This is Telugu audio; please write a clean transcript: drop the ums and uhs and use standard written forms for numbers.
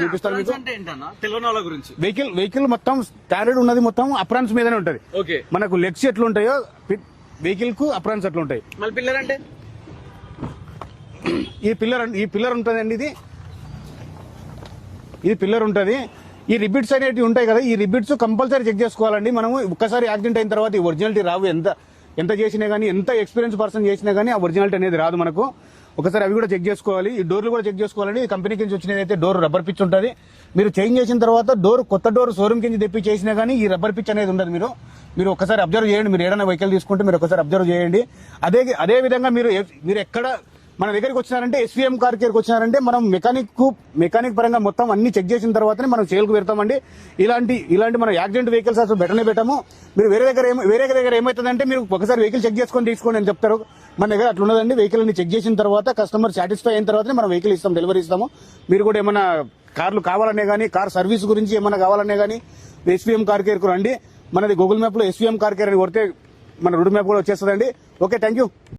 చూపిస్తాను మీకు. అంటే ఏంటన్నా తెలియని వాళ్ళ గురించి. వెహికల్ మొత్తం స్టాండర్డ్ ఉన్నది, మొత్తం అప్రాన్స్ మీదనే ఉంటది. ఓకే, మనకు లెగ్స్ ఎట్లా ఉంటాయో వెహికల్ కు అప్రాన్స్ అట్లా ఉంటాయి. మళ్ళీ పిల్లర్ అంటే ఈ పిల్లర్ ఉంటదండి, ఇది పిల్లర్ ఉంటది. ఈ రిబిట్స్ అనేటివి ఉంటాయి కదా, ఈ రిబిట్స్ కంపల్సరీ చెక్ చేసుకోవాలండి. మనము ఒక్కసారి యాక్సిడెంట్ అయిన తర్వాత ఈ ఒరిజినాలిటీ రావు. ఎంత చేసినా గానీ, ఎంత ఎక్స్పీరియన్స్ పర్సన్ చేసినా గానీ ఆ ఒరిజినాలిటీ అనేది రాదు మనకు. ఒకసారి అవి కూడా చెక్ చేసుకోవాలి. ఈ డోర్లు కూడా చెక్ చేసుకోవాలండి. ఈ కంపెనీ నుంచి వచ్చినది అయితే డోర్ రబ్బర్ పిచ్ ఉంటుంది. మీరు చేంజ్ చేసిన తర్వాత కొత్త డోర్ షోరూమ్ కింద తెప్పి చేసినా గానీ ఈ రబ్బర్ పిచ్ అనేది ఉండదు. మీరు ఒకసారి అబ్జర్వ్ చేయండి. మీరు ఏదైనా వెహికల్ తీసుకుంటే మీరు ఒకసారి అబ్జర్వ్ చేయండి. అదే విధంగా మీరు ఎక్కడ మన దగ్గరికి వచ్చినారంటే, ఎస్వీఎం కార్ కేర్కి వచ్చినారంటే, మనం మెకానిక్ పరంగా మొత్తం అన్ని చెక్ చేసిన తర్వాతనే మనం సేల్కి పెడతామండి. ఇలాంటి మనం యాక్సిడెంట్ వెహికల్స్ అసలు బెటర్నే పెట్టాము. మీరు వేరే దగ్గర ఏమవుతుందంటే, మీరు ఒకసారి వెహికల్ చెక్ చేసుకొని తీసుకోండి అని చెప్తారు. మన దగ్గర అట్లా ఉన్నదండి. వెహికల్ ని చెక్ చేసిన తర్వాత కస్టమర్ సాటిస్ఫై అయిన తర్వాతనే మనం వెహికల్ ఇస్తాం, డెలివరీ ఇస్తాము. మీరు కూడా ఏమైనా కార్లు కావాలనే గానీ, కార్ సర్వీస్ గురించి ఏమైనా కావాలనే గానీ ఎస్వీఎం కార్ కేర్కు రండి. మనది గూగుల్ మ్యాప్ లో ఎస్వీఎం కార్ కేర్ అని కొడితే మన రోడ్ మ్యాప్ కూడా వచ్చేస్తుందండి. Okay, thank you.